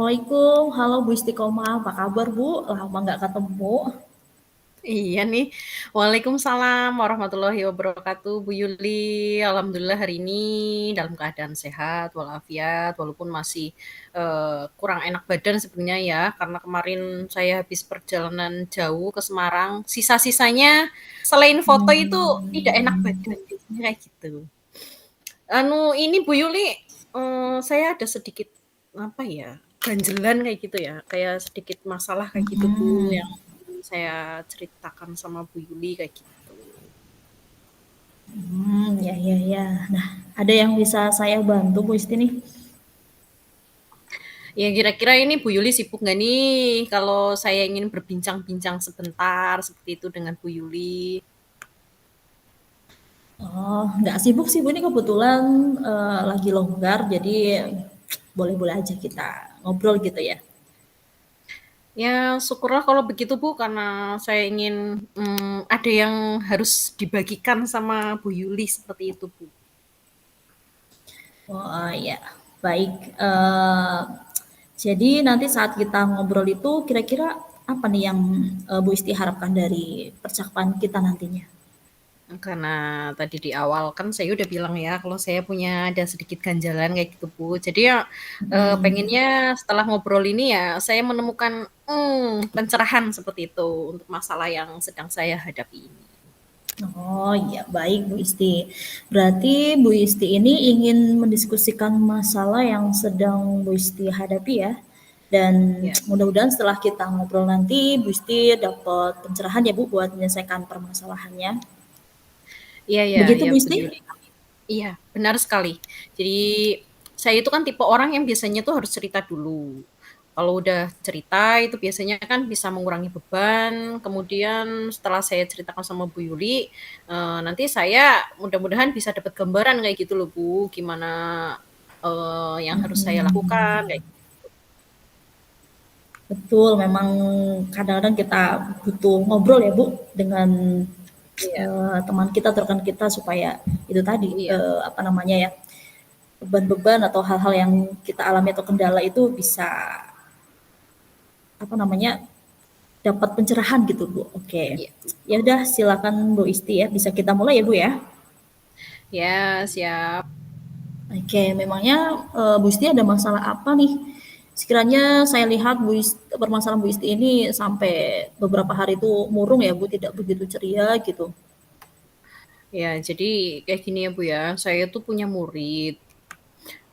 Assalamualaikum, halo Bu Istiqomah, apa kabar Bu? Lama nggak ketemu. Iya nih. Waalaikumsalam warahmatullahi wabarakatuh, Bu Yuli. Alhamdulillah hari ini dalam keadaan sehat walafiat, walaupun masih kurang enak badan sebenarnya ya, karena kemarin saya habis perjalanan jauh ke Semarang. Sisa-sisanya selain foto itu tidak enak Hmm, badan, biasanya kayak gitu. Ini Bu Yuli, saya ada sedikit apa ya, ganjelan kayak gitu ya, kayak sedikit masalah kayak gitu Bu, yang hmm, saya ceritakan sama Bu Yuli kayak gitu. ya, ya, ya. Nah, ada yang bisa saya bantu Bu Isti nih? Ya kira-kira ini Bu Yuli sibuk nggak nih kalau saya ingin berbincang-bincang sebentar seperti itu dengan Bu Yuli? Oh, nggak sibuk sih Bu, ini kebetulan lagi longgar, jadi boleh-boleh aja kita ngobrol gitu ya. Ya syukurlah kalau begitu Bu, karena saya ingin ada yang harus dibagikan sama Bu Yuli seperti itu Bu. Oh ya, baik. Jadi nanti saat kita ngobrol itu kira-kira apa nih yang Bu Isti harapkan dari percakapan kita nantinya? Karena tadi di awal kan saya udah bilang ya kalau saya punya ada sedikit ganjalan kayak gitu Bu. Jadi ya Hmm. pengennya setelah ngobrol ini ya saya menemukan pencerahan seperti itu untuk masalah yang sedang saya hadapi ini. Oh iya, baik Bu Isti. Berarti Bu Isti ini ingin mendiskusikan masalah yang sedang Bu Isti hadapi ya. Dan Ya, mudah-mudahan setelah kita ngobrol nanti Bu Isti dapat pencerahan ya Bu buat menyelesaikan permasalahannya. iya ya, Begitu ya Bu Bu Isti? Yuli. Iya, benar sekali. Jadi saya itu kan tipe orang yang biasanya tuh harus cerita dulu. Kalau udah cerita itu biasanya kan bisa mengurangi beban. Kemudian setelah saya ceritakan sama Bu Yuli, nanti saya mudah-mudahan bisa dapat gambaran kayak gitu loh Bu, gimana yang harus saya lakukan Hmm, kayak. betul, memang kadang-kadang kita butuh ngobrol ya Bu dengan Iya, teman kita atau rekan kita supaya itu tadi iya, apa namanya ya, beban-beban atau hal-hal yang kita alami atau kendala itu bisa apa namanya, dapat pencerahan gitu Bu. Oke, iya. ya udah silakan Bu Isti ya, bisa kita mulai ya Bu ya. Ya, siap. Oke, memangnya Bu Isti ada masalah apa nih? Sekiranya saya lihat permasalahan Bu Isti ini sampai beberapa hari itu murung ya Bu, tidak begitu ceria gitu. Ya, jadi kayak gini ya Bu ya, saya tuh punya murid.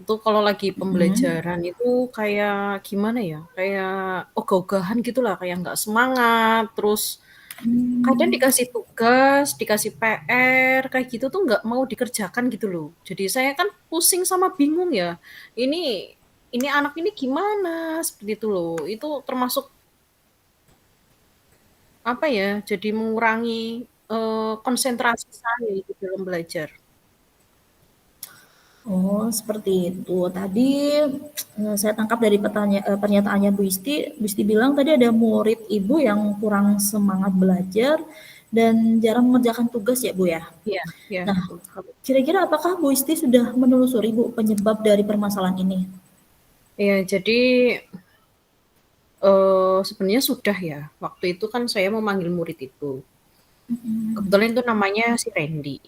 Itu kalau lagi Mhm. pembelajaran itu kayak gimana ya, kayak ogah-ogahan gitulah, kayak nggak semangat, terus kadang Hmm. dikasih tugas, dikasih PR, kayak gitu tuh nggak mau dikerjakan gitu loh. Jadi saya kan pusing sama bingung ya, ini ini anak ini gimana, seperti itu loh. Itu termasuk apa ya, jadi mengurangi, konsentrasi saya itu dalam belajar. Oh, seperti itu. Tadi saya tangkap dari pernyataannya Bu Isti bilang tadi ada murid Ibu yang kurang semangat belajar dan jarang mengerjakan tugas ya Bu ya. Iya, iya Nah, betul. kira-kira apakah Bu Isti sudah menelusuri Bu penyebab dari permasalahan ini? Iya, jadi sebenarnya sudah ya, waktu itu kan saya memanggil murid itu. Kebetulan itu namanya si Randy.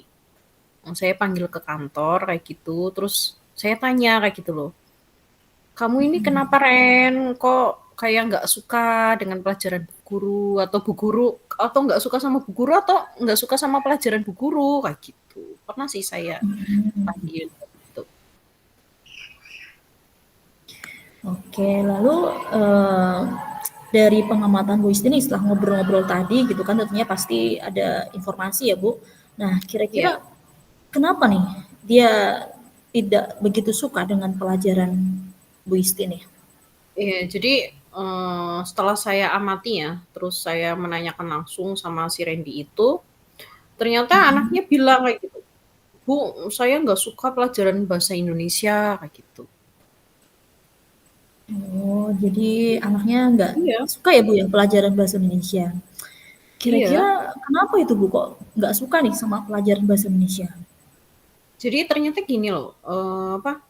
Saya panggil ke kantor kayak gitu, terus saya tanya kayak gitu loh, "Kamu ini kenapa Ren? Kok kayak nggak suka dengan pelajaran bu guru atau bu guru atau nggak suka sama bu guru atau nggak suka sama pelajaran bu guru?" Kayak gitu. Pernah sih saya panggil gitu. Oke, lalu dari pengamatan Bu Isti nih setelah ngobrol-ngobrol tadi gitu kan tentunya pasti ada informasi ya Bu. Nah, Iya. kira-kira kenapa nih dia tidak begitu suka dengan pelajaran Bu Isti nih? Iya, jadi, setelah saya amati ya, terus saya menanyakan langsung sama si Randy itu, ternyata anaknya bilang kayak gitu, "Bu, saya nggak suka pelajaran bahasa Indonesia," kayak gitu. Oh, jadi anaknya nggak Iya, suka ya Bu ya pelajaran bahasa Indonesia. Kira-kira iya. kenapa itu Bu kok nggak suka nih sama pelajaran bahasa Indonesia? Jadi ternyata gini loh, apa,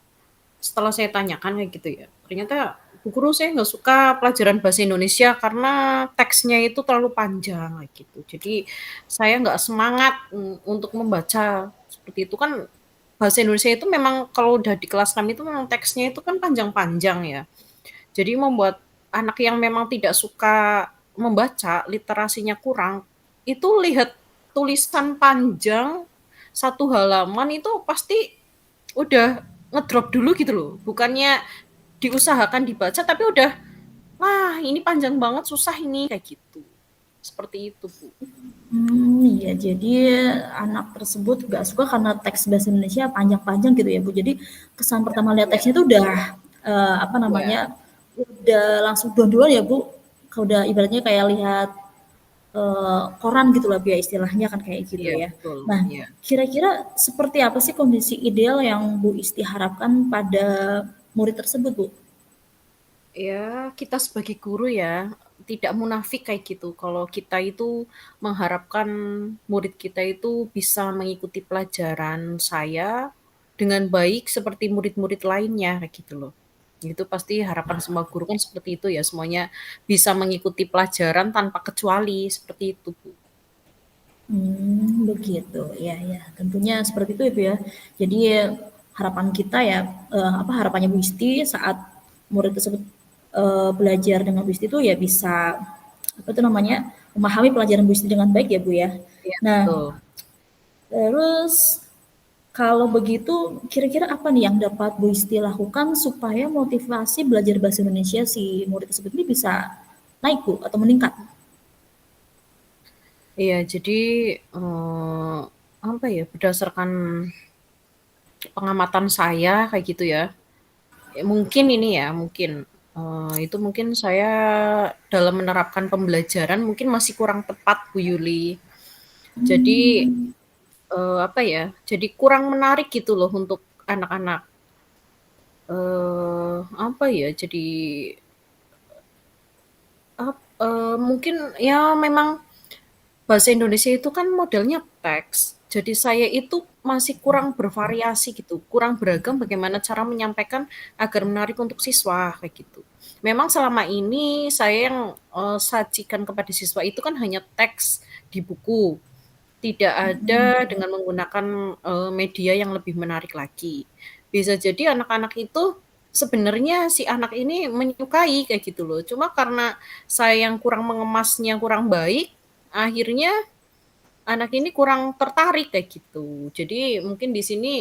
setelah saya tanyakan kayak gitu ya, ternyata "Bu Guru, saya nggak suka pelajaran bahasa Indonesia karena teksnya itu terlalu panjang," kayak gitu. Jadi saya nggak semangat, untuk membaca seperti itu. Kan bahasa Indonesia itu memang kalau udah di kelas 6 itu memang teksnya itu kan panjang-panjang ya. Jadi membuat anak yang memang tidak suka membaca, literasinya kurang, itu lihat tulisan panjang 1 halaman itu pasti udah ngedrop dulu gitu loh. Bukannya diusahakan dibaca tapi udah, "Wah, ini panjang banget, susah ini," kayak gitu. Seperti itu, Bu. Iya, jadi anak tersebut nggak suka karena teks bahasa Indonesia panjang-panjang gitu ya, Bu. Jadi kesan pertama lihat Iya teksnya itu udah, apa iya namanya, udah langsung duluan ya, Bu. Kalau udah ibaratnya kayak lihat, koran gitu lah Bu ya, istilahnya kan kayak gitu iya, ya. betul, Nah, iya. kira-kira seperti apa sih kondisi ideal yang Bu Isti harapkan pada murid tersebut, Bu? Ya, kita sebagai guru ya, tidak munafik kayak gitu. Kalau kita itu mengharapkan murid kita itu bisa mengikuti pelajaran saya dengan baik seperti murid-murid lainnya, kayak gitu loh. Itu pasti harapan semua guru kan seperti itu ya, semuanya bisa mengikuti pelajaran tanpa kecuali, seperti itu, Bu. Begitu. Ya ya, tentunya seperti itu ya, Bu, ya. Jadi harapan kita ya, apa, harapannya Bu Isti saat murid tersebut, belajar dengan Bu Isti itu ya bisa, apa itu namanya, memahami pelajaran Bu Isti dengan baik ya, Bu, ya. Iya, Nah, betul. terus kalau begitu kira-kira apa nih yang dapat Bu Isti lakukan supaya motivasi belajar bahasa Indonesia si murid tersebut ini bisa naik, Bu, atau meningkat? Iya, jadi, apa ya, berdasarkan pengamatan saya kayak gitu ya. Mungkin ini ya, mungkin, itu mungkin saya dalam menerapkan pembelajaran mungkin masih kurang tepat, Bu Yuli. Jadi, Mmm, apa ya, jadi kurang menarik gitu loh untuk anak-anak. Apa ya, jadi mungkin ya memang bahasa Indonesia itu kan modelnya teks, jadi saya itu masih kurang bervariasi gitu, kurang beragam bagaimana cara menyampaikan agar menarik untuk siswa, kayak gitu. Memang selama ini saya yang, sajikan kepada siswa itu kan hanya teks di buku, tidak ada dengan menggunakan, media yang lebih menarik lagi. Bisa jadi anak-anak itu sebenarnya si anak ini menyukai kayak gitu loh, cuma karena saya yang kurang mengemasnya kurang baik, akhirnya anak ini kurang tertarik kayak gitu. Jadi mungkin di sini,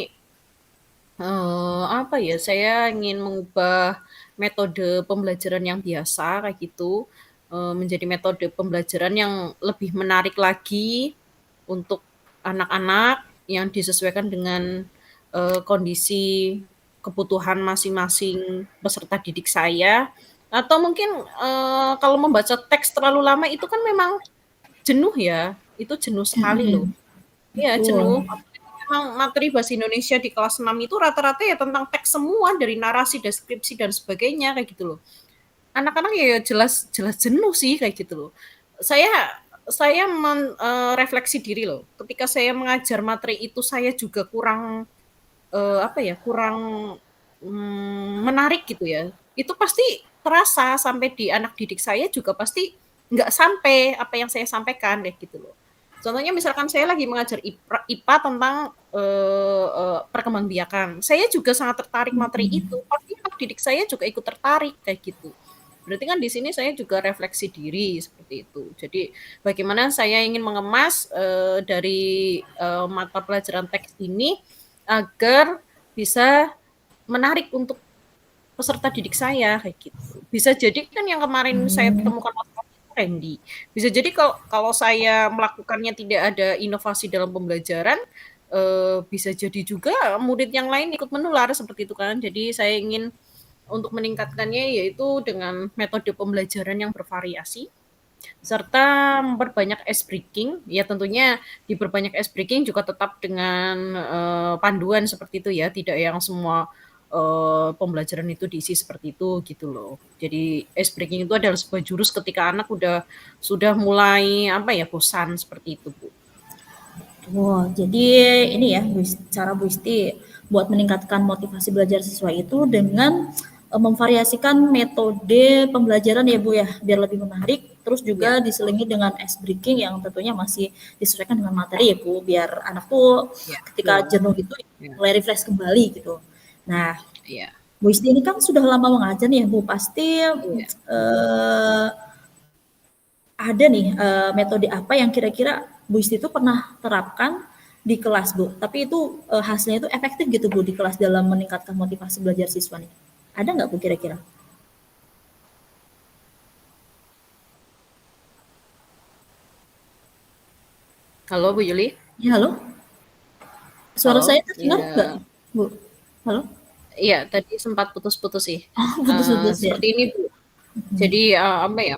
apa ya, saya ingin mengubah metode pembelajaran yang biasa kayak gitu, menjadi metode pembelajaran yang lebih menarik lagi untuk anak-anak yang disesuaikan dengan, kondisi kebutuhan masing-masing peserta didik saya, atau mungkin, kalau membaca teks terlalu lama itu kan memang jenuh ya, itu jenuh sekali loh. mhm, Iya betul. jenuh, apalagi memang materi bahasa Indonesia di kelas 6 itu rata-rata ya tentang teks semua, dari narasi, deskripsi, dan sebagainya, kayak gitu loh. Anak-anak ya jelas jelas jenuh sih, kayak gitu loh. Saya refleksi diri loh, ketika saya mengajar materi itu saya juga kurang, apa ya, kurang, menarik gitu ya, itu pasti terasa sampai di anak didik saya juga pasti nggak sampai apa yang saya sampaikan, kayak gitu loh. Contohnya misalkan saya lagi mengajar IPA tentang, perkembangbiakan, saya juga sangat tertarik materi itu, pasti anak didik saya juga ikut tertarik, kayak gitu. Berarti kan di sini saya juga refleksi diri, seperti itu. Jadi bagaimana saya ingin mengemas, dari, mata pelajaran teks ini agar bisa menarik untuk peserta didik saya, kayak gitu. Bisa jadi kan yang kemarin saya Mmm, temukan masalahnya itu Randy. Bisa jadi kalau kalau saya melakukannya tidak ada inovasi dalam pembelajaran, bisa jadi juga murid yang lain ikut menular, seperti itu kan. Jadi saya ingin untuk meningkatkannya yaitu dengan metode pembelajaran yang bervariasi, serta memperbanyak ice breaking, ya tentunya diperbanyak ice breaking juga tetap dengan, panduan seperti itu ya, tidak yang semua, pembelajaran itu diisi seperti itu, gitu loh. Jadi ice breaking itu adalah sebuah jurus ketika anak sudah mulai, apa ya, bosan, seperti itu, Bu. Wah, jadi ini ya, cara Bu Isti buat meningkatkan motivasi belajar siswa itu dengan memvariasikan metode pembelajaran ya Bu ya, biar lebih menarik, terus Ya, juga diselingi dengan ice breaking yang tentunya masih disesuaikan dengan materi ya Bu, biar anak tuh ya, ketika betul. jenuh itu Ya, mulai refresh kembali gitu. Nah, ya, Bu Isti ini kan sudah lama mengajar nih ya Bu, pasti iya. ada nih metode apa yang kira-kira Bu Isti itu pernah terapkan di kelas Bu, tapi itu hasilnya itu efektif gitu Bu di kelas dalam meningkatkan motivasi belajar siswa nih. Ada nggak Bu kira-kira? Halo Bu Yuli? Ya halo, suara Halo? saya terdengar nggak Ya, Bu? Halo? iya tadi sempat putus-putus sih. Oh putus-putus ya? Seperti ini Bu. Jadi apa ya?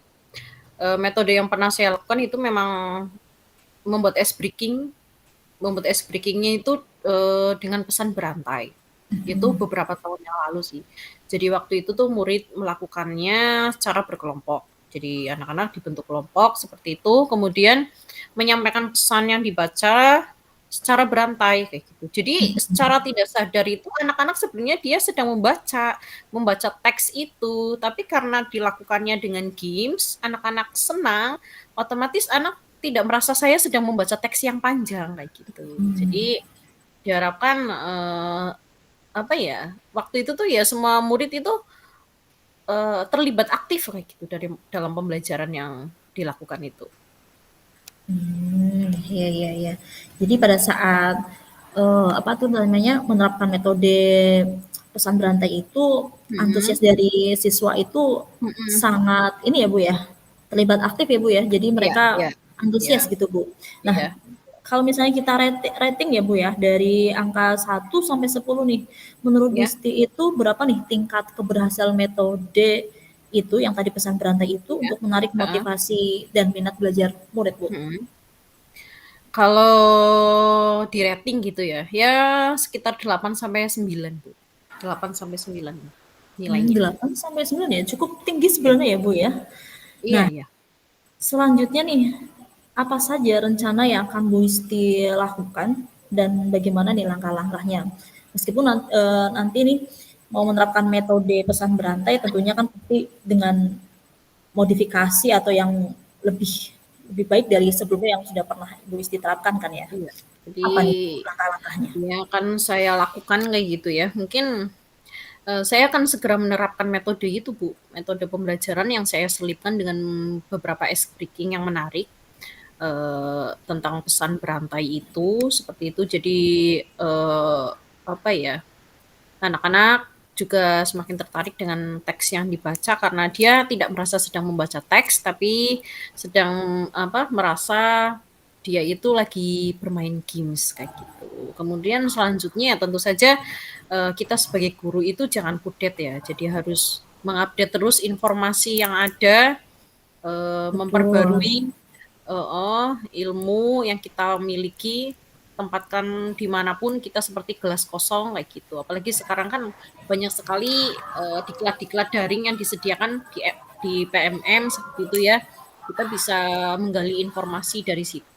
Metode yang pernah saya lakukan itu memang membuat ice breaking. Membuat ice breaking-nya itu dengan pesan berantai. Itu beberapa tahun yang lalu sih. Jadi waktu itu tuh murid melakukannya secara berkelompok. Jadi anak-anak dibentuk kelompok seperti itu, kemudian menyampaikan pesan yang dibaca secara berantai kayak gitu. Jadi secara tidak sadar itu anak-anak sebenarnya dia sedang membaca teks itu, tapi karena dilakukannya dengan games, anak-anak senang, otomatis anak tidak merasa saya sedang membaca teks yang panjang kayak gitu. Jadi diharapkan apa ya, waktu itu tuh ya semua murid itu terlibat aktif kayak gitu dari dalam pembelajaran yang dilakukan itu. Iya iya iya. Jadi pada saat, apa tuh namanya, menerapkan metode pesan berantai itu, Mm-mm. antusias dari siswa itu Mm-mm. sangat ini ya, Bu, ya, terlibat aktif ya, Bu, ya. Jadi Iya, mereka iya, iya, antusias gitu, Bu. Nah, iya, kalau misalnya kita rating ya, Bu, ya, dari angka 1 sampai 10 nih, menurut Bu iya, Isti itu berapa nih tingkat keberhasilan metode itu, yang tadi pesan berantai itu, iya. untuk menarik Heeh. motivasi dan minat belajar murid, Bu? Mm-mm. Kalau di rating gitu ya, ya sekitar 8 sampai 9 Bu. 8 sampai 9 nilainya. 8 sampai 9 ya, cukup tinggi Iya, sebenarnya ya, Bu, ya. iya, Nah, iya. selanjutnya nih, apa saja rencana yang akan Bu Isti lakukan dan bagaimana nih langkah-langkahnya? Meskipun nanti nih mau menerapkan metode pesan berantai tentunya kan pasti dengan modifikasi atau yang lebih lebih baik dari sebelumnya yang sudah pernah Bu Isti terapkan kan ya? Iya. Jadi Apa nih langkah-langkahnya? yang akan saya lakukan kayak gitu ya. Mungkin saya akan segera menerapkan metode itu, Bu. Metode pembelajaran yang saya selipkan dengan beberapa ice breaking yang menarik tentang pesan berantai itu, seperti itu. Jadi apa ya? Anak-anak juga semakin tertarik dengan teks yang dibaca karena dia tidak merasa sedang membaca teks, tapi sedang apa? Merasa dia itu lagi bermain games kayak gitu. Kemudian selanjutnya tentu saja kita sebagai guru itu jangan kudet ya. Jadi harus mengupdate terus informasi yang ada, Betul. memperbarui ilmu yang kita miliki, tempatkan dimanapun kita seperti gelas kosong kayak gitu. Apalagi sekarang kan banyak sekali diklat-diklat daring yang disediakan di PMM seperti itu ya. Kita bisa menggali informasi dari situ.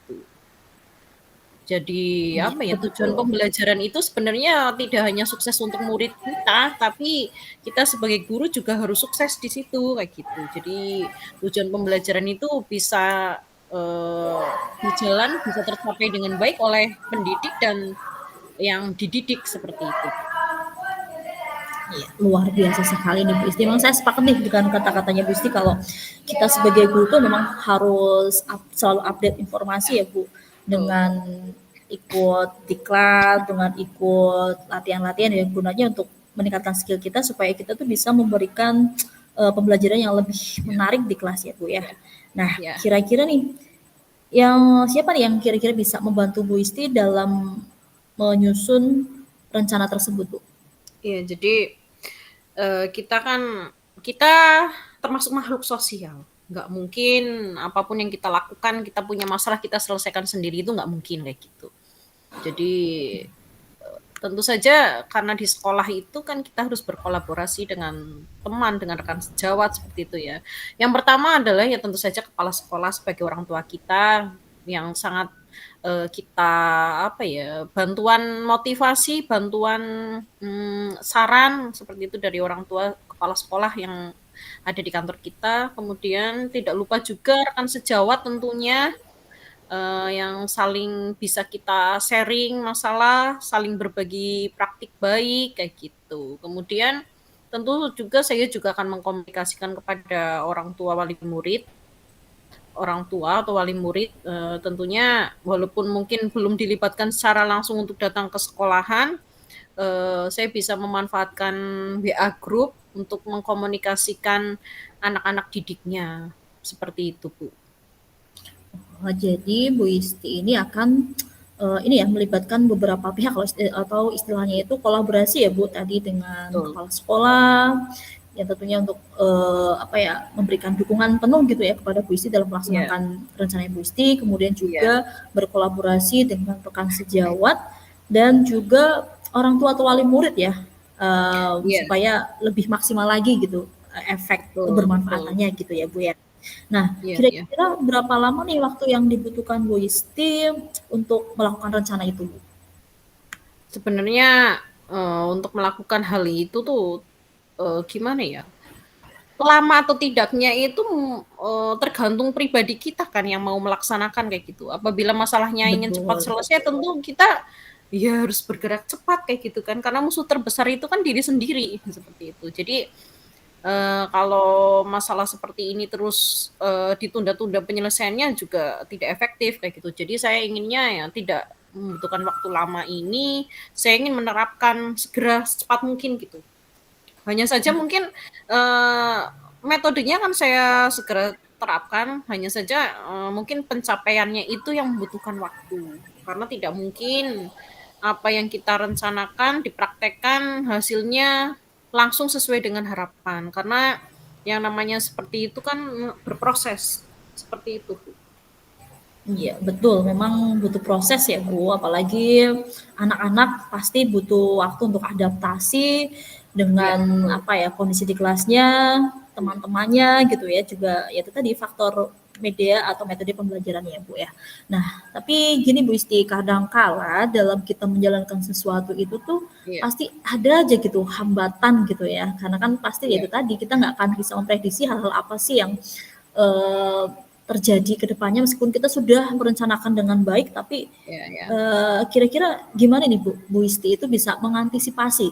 Jadi apa ya, Betul tujuan betul. pembelajaran itu sebenarnya tidak hanya sukses untuk murid kita, tapi kita sebagai guru juga harus sukses di situ kayak gitu. Jadi tujuan pembelajaran itu bisa berjalan, bisa tercapai dengan baik oleh pendidik dan yang dididik seperti itu. Iya, luar biasa sekali nih Bu Isti. Memang saya sepakat nih dengan kata-katanya Bu Isti kalau kita sebagai guru tuh memang harus selalu update informasi ya Bu. Betul. Dengan ikut diklat, dengan ikut latihan-latihan ya gunanya untuk meningkatkan skill kita supaya kita tuh bisa memberikan pembelajaran yang lebih Ya, menarik di kelas ya Bu ya. ya, Nah, ya. kira-kira nih yang siapa nih yang kira-kira bisa membantu Bu Isti dalam menyusun rencana tersebut Bu? Iya, jadi kita kan kita termasuk makhluk sosial. Nggak mungkin apapun yang kita lakukan, kita punya masalah kita selesaikan sendiri itu nggak mungkin kayak gitu. Jadi tentu saja karena di sekolah itu kan kita harus berkolaborasi dengan teman, dengan rekan sejawat seperti itu ya. Yang pertama adalah ya tentu saja kepala sekolah sebagai orang tua kita yang sangat kita apa ya, bantuan motivasi, bantuan saran seperti itu dari orang tua kepala sekolah yang ada di kantor kita. Kemudian tidak lupa juga rekan sejawat tentunya, yang saling bisa kita sharing masalah, saling berbagi praktik baik, kayak gitu. Kemudian tentu juga saya juga akan mengkomunikasikan kepada orang tua atau wali murid, tentunya walaupun mungkin belum dilibatkan secara langsung untuk datang ke sekolahan, saya bisa memanfaatkan WA group untuk mengkomunikasikan anak-anak didiknya, seperti itu, Bu. Jadi Bu Isti ini akan ini ya melibatkan beberapa pihak atau istilahnya itu kolaborasi ya Bu tadi dengan Betul. kepala sekolah yang tentunya untuk apa ya memberikan dukungan penuh gitu ya kepada Bu Isti dalam Iya, melaksanakan rencana Bu Isti, kemudian iya, juga berkolaborasi dengan rekan sejawat dan juga orang tua atau wali murid ya iya, supaya lebih maksimal lagi gitu efek betul, betul. kebermanfaatannya gitu ya Bu ya. Nah, Iya, iya. kira-kira berapa lama nih waktu yang dibutuhkan Bu Isti untuk melakukan rencana itu, Bu? Sebenarnya, untuk melakukan hal itu tuh, gimana ya, lama atau tidaknya itu, tergantung pribadi kita kan yang mau melaksanakan kayak gitu. Apabila masalahnya ingin cepat Betul. selesai tentu kita, ya harus bergerak cepat kayak gitu kan, karena musuh terbesar itu kan diri sendiri, seperti itu. Jadi, kalau masalah seperti ini terus, ditunda-tunda penyelesaiannya juga tidak efektif kayak gitu. Jadi saya inginnya ya tidak membutuhkan waktu lama ini, saya ingin menerapkan segera secepat mungkin gitu. Hanya saja mungkin, metodenya kan saya segera terapkan, hanya saja, mungkin pencapaiannya itu yang membutuhkan waktu. Karena tidak mungkin apa yang kita rencanakan, dipraktekkan, hasilnya langsung sesuai dengan harapan. Karena yang namanya seperti itu kan berproses, seperti itu. Iya, betul. Memang butuh proses ya, Bu. Apalagi anak-anak pasti butuh waktu untuk adaptasi Iya, dengan betul. apa ya kondisi di kelasnya, Iya, teman-temannya gitu ya. Juga ya itu tadi faktor media atau metode pembelajarannya ya, Bu ya. Nah, tapi gini Bu Isti, kadang kala dalam kita menjalankan sesuatu itu tuh iya, pasti ada aja gitu hambatan gitu ya. Karena kan pasti ya iya, itu tadi kita nggak akan bisa memprediksi hal-hal apa sih yang eh, terjadi ke depannya meskipun kita sudah merencanakan dengan baik tapi iya, iya, kira-kira gimana nih Bu Isti itu bisa mengantisipasi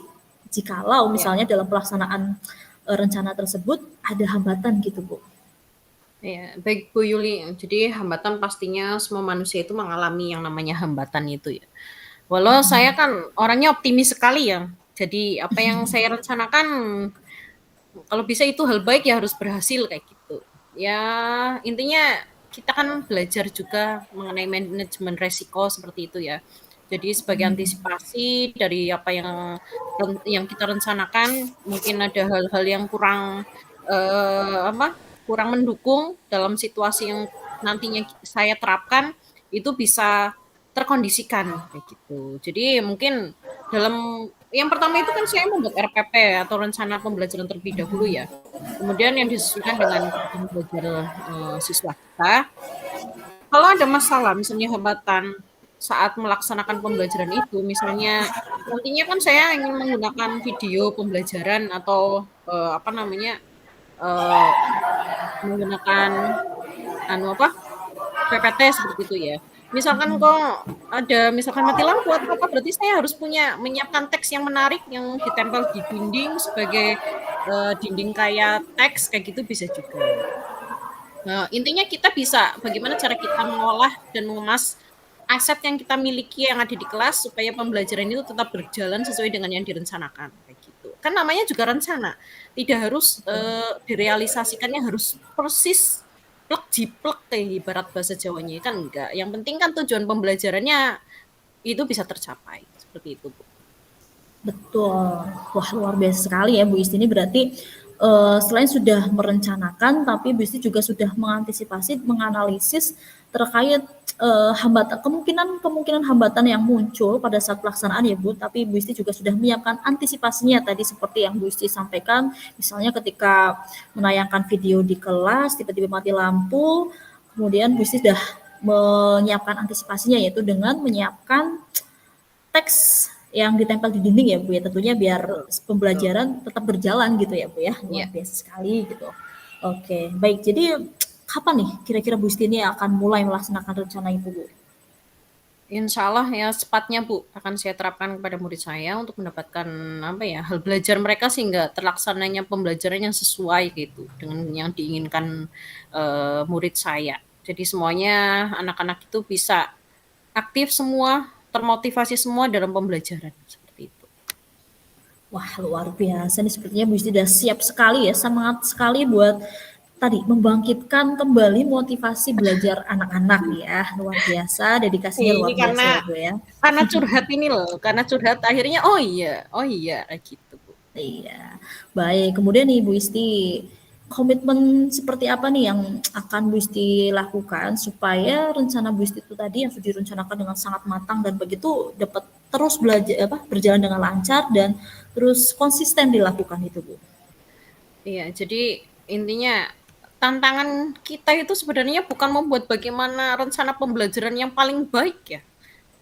jikalau iya. misalnya dalam pelaksanaan rencana tersebut ada hambatan gitu Bu. Iya, baik Bu Yuli. Jadi hambatan pastinya semua manusia itu mengalami yang namanya hambatan itu ya. Walau saya kan orangnya optimis sekali ya. Jadi apa yang saya rencanakan kalau bisa itu hal baik ya harus berhasil kayak gitu. Ya intinya kita kan belajar juga mengenai manajemen resiko seperti itu ya. Jadi sebagai antisipasi dari apa yang kita rencanakan, mungkin ada hal-hal yang kurang kurang mendukung dalam situasi yang nantinya saya terapkan itu bisa terkondisikan kayak gitu. Jadi mungkin dalam yang pertama itu kan saya membuat RPP atau rencana pembelajaran terlebih dahulu ya. Kemudian yang disesuaikan dengan kebutuhan belajar siswa kita. Kalau ada masalah, misalnya hambatan saat melaksanakan pembelajaran itu, misalnya nantinya kan saya ingin menggunakan video pembelajaran atau apa namanya eh, menggunakan anu apa PPT seperti itu ya. Misalkan kok ada misalkan mati lampu atau apa, berarti saya harus menyiapkan teks yang menarik yang ditempel di dinding sebagai dinding kayak teks kayak gitu bisa juga. Nah, intinya kita bisa bagaimana cara kita mengolah dan mengemas aset yang kita miliki yang ada di kelas supaya pembelajaran itu tetap berjalan sesuai dengan yang direncanakan kayak gitu. Kan namanya juga rencana. Tidak harus direalisasikannya harus persis plek jiplek kayak ibarat bahasa Jawanya kan enggak. Yang penting kan tujuan pembelajarannya itu bisa tercapai. Seperti itu, Bu. Betul. Wah, luar biasa sekali ya Bu Isti ini berarti selain sudah merencanakan tapi Bu Isti juga sudah mengantisipasi, menganalisis terkait hambatan kemungkinan hambatan yang muncul pada saat pelaksanaan ya Bu, tapi Bu Isti juga sudah menyiapkan antisipasinya tadi seperti yang Bu Isti sampaikan, misalnya ketika menayangkan video di kelas tiba-tiba mati lampu, kemudian Bu Isti sudah menyiapkan antisipasinya yaitu dengan menyiapkan teks yang ditempel di dinding ya Bu ya, tentunya biar Betul betul. pembelajaran tetap berjalan gitu ya Bu ya, luar Iya. biasa sekali gitu. Oke, baik. Jadi kapan nih kira-kira Bu Isti ini akan mulai melaksanakan rencana itu Bu? Insya Allah ya secepatnya Bu akan saya terapkan kepada murid saya untuk mendapatkan apa ya hal belajar mereka sehingga terlaksananya pembelajaran yang sesuai gitu dengan yang diinginkan murid saya. Jadi semuanya anak-anak itu bisa aktif semua, termotivasi semua dalam pembelajaran seperti itu. Wah, luar biasa nih sepertinya Bu Isti sudah siap sekali ya, semangat sekali buat tadi membangkitkan kembali motivasi belajar anak-anak ya. Luar biasa, dedikasinya Ini luar biasa ya Bu ya. karena curhat ini loh, karena curhat akhirnya oh iya kayak gitu Bu. Iya, baik. Kemudian nih Bu Isti, komitmen seperti apa nih yang akan Bu Isti lakukan supaya rencana Bu Isti itu tadi yang sudah direncanakan dengan sangat matang dan begitu dapat terus belajar berjalan dengan lancar dan terus konsisten dilakukan itu Bu. Iya, jadi intinya tantangan kita itu sebenarnya bukan membuat bagaimana rencana pembelajaran yang paling baik ya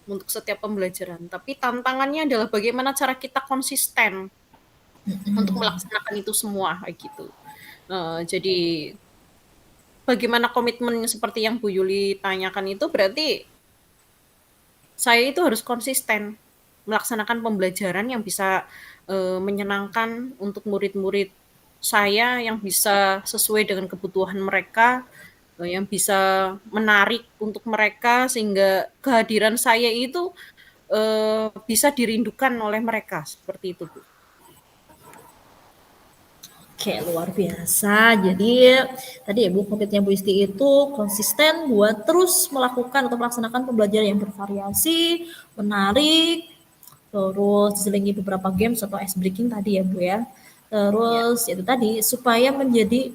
untuk setiap pembelajaran, tapi tantangannya adalah bagaimana cara kita konsisten untuk melaksanakan itu semua kayak gitu. Jadi bagaimana komitmen seperti yang Bu Yuli tanyakan itu berarti saya itu harus konsisten melaksanakan pembelajaran yang bisa menyenangkan untuk murid-murid saya, yang bisa sesuai dengan kebutuhan mereka, yang bisa menarik untuk mereka sehingga kehadiran saya itu bisa dirindukan oleh mereka seperti itu Bu. Oke, luar biasa. Jadi tadi ya Bu, komitmennya Bu Isti itu konsisten buat terus melakukan atau melaksanakan pembelajaran yang bervariasi, menarik, terus diselingi beberapa games atau ice breaking tadi ya Bu ya. Ya. Terus itu tadi supaya menjadi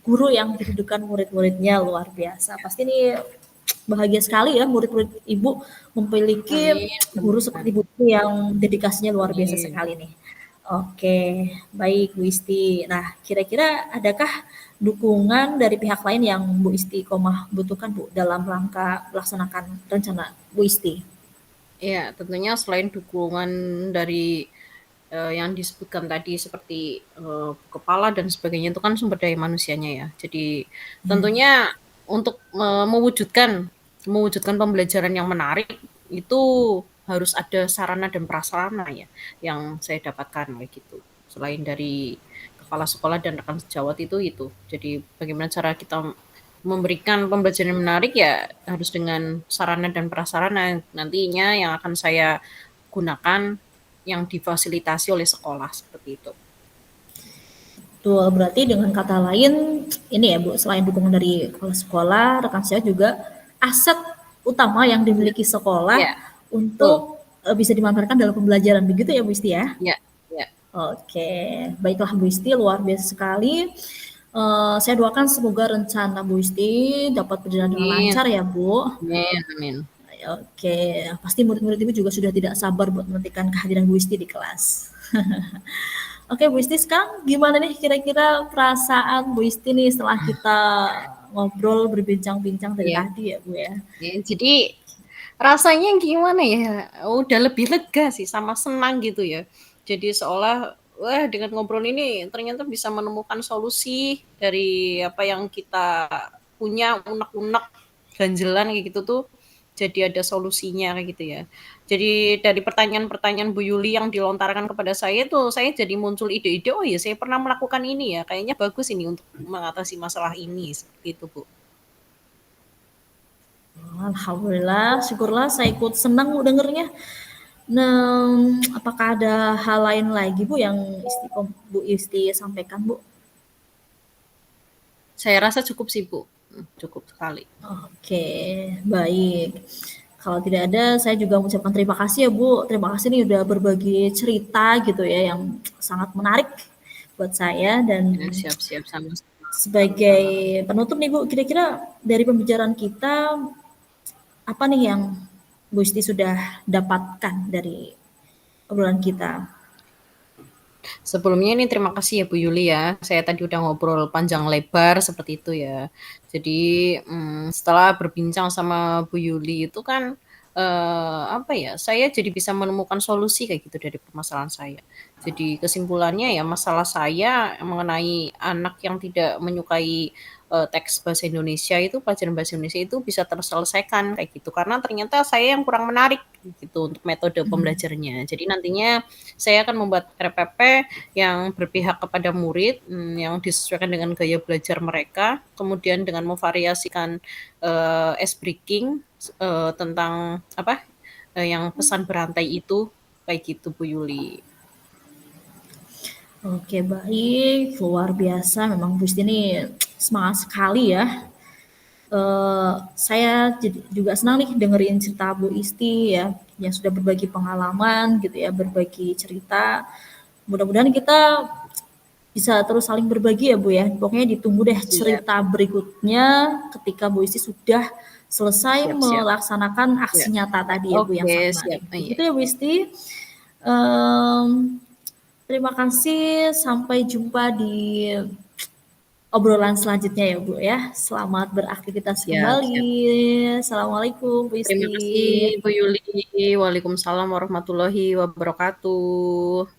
guru yang dirindukan murid-muridnya luar biasa. Pasti ini bahagia sekali ya murid-murid Ibu memiliki Amin. guru seperti Bu Isti yang dedikasinya luar biasa Amin. sekali nih. Oke, baik Bu Isti. Nah, kira-kira adakah dukungan dari pihak lain yang Bu Istiqomah butuhkan Bu dalam rangka melaksanakan rencana Bu Isti? Ya, tentunya selain dukungan dari yang disebutkan tadi seperti kepala dan sebagainya itu kan sumber daya manusianya ya. Jadi tentunya untuk mewujudkan pembelajaran yang menarik itu harus ada sarana dan prasarana ya yang saya dapatkan kayak gitu. Selain dari kepala sekolah dan rekan sejawat itu. Jadi bagaimana cara kita memberikan pembelajaran yang menarik ya harus dengan sarana dan prasarana nantinya yang akan saya gunakan yang difasilitasi oleh sekolah seperti itu. Betul, berarti dengan kata lain ini ya Bu, selain dukungan dari kepala sekolah, rekan saya juga aset utama yang Ya, dimiliki sekolah ya, betul. untuk bisa dimanfaatkan dalam pembelajaran. Begitu ya Bu Isti ya? Ya, ya. Oke, baiklah Bu Isti, luar biasa sekali. Saya doakan semoga rencana Bu Isti dapat berjalan dengan Amin. lancar ya Bu. Amin, amin. Oke, pasti murid-murid Ibu juga sudah tidak sabar buat menantikan kehadiran Bu Isti di kelas. Oke Bu Isti, sekarang gimana nih kira-kira perasaan Bu Isti nih setelah kita ngobrol, berbincang-bincang dari Ya. tadi ya Bu ya? Ya, jadi rasanya gimana ya? Udah lebih lega sih sama senang gitu ya. Jadi seolah wah dengan ngobrol ini ternyata bisa menemukan solusi dari apa yang kita punya unek-unek ganjelan kayak gitu tuh jadi ada solusinya kayak gitu ya. Jadi dari pertanyaan-pertanyaan Bu Yuli yang dilontarkan kepada saya tuh saya jadi muncul ide-ide oh ya saya pernah melakukan ini ya kayaknya bagus ini untuk mengatasi masalah ini seperti itu Bu. Alhamdulillah, syukurlah saya ikut senang dengernya. Nah, apakah ada hal lain lagi Bu yang Bu Isti sampaikan Bu? Saya rasa cukup sih Bu. Cukup sekali. Oke, baik. Kalau tidak ada, saya juga mengucapkan terima kasih ya Bu. Terima kasih nih udah berbagi cerita gitu ya yang sangat menarik buat saya dan Ya, siap-siap sama. sebagai penutup nih Bu, kira-kira dari pembicaraan kita apa nih yang Bu Isti sudah dapatkan dari obrolan kita? Sebelumnya ini terima kasih ya Bu Yuli ya. Saya tadi udah ngobrol panjang lebar seperti itu ya. Jadi setelah berbincang sama Bu Yuli itu kan apa ya, saya jadi bisa menemukan solusi kayak gitu dari permasalahan saya. Jadi kesimpulannya ya masalah saya mengenai anak yang tidak menyukai, teks bahasa Indonesia itu, pelajaran bahasa Indonesia itu bisa terselesaikan kayak gitu, karena ternyata saya yang kurang menarik gitu untuk metode Mhm. pembelajarannya. Jadi nantinya saya akan membuat RPP yang berpihak kepada murid, yang disesuaikan dengan gaya belajar mereka, kemudian dengan memvariasikan, ice breaking, tentang apa, yang pesan berantai itu, kayak gitu Bu Yuli. Oke, baik, luar biasa memang Bu Isti ini semangat sekali ya. Saya juga senang nih dengerin cerita Bu Isti ya, yang sudah berbagi pengalaman gitu ya, berbagi cerita. Mudah-mudahan kita bisa terus saling berbagi ya Bu ya. Pokoknya ditunggu deh Siap, cerita berikutnya ketika Bu Isti sudah selesai siap, siap. melaksanakan Ya, aksi nyata ya, tadi ya Bu yang oke, sangat siap, menarik. iya. Begitu ya Bu Isti. Em, Terima kasih, sampai jumpa di obrolan selanjutnya ya Bu ya. Selamat beraktivitas Siap, siap. kembali. Assalamualaikum Bu Terima Isti. kasih Bu Yuli. Waalaikumsalam warahmatullahi wabarakatuh.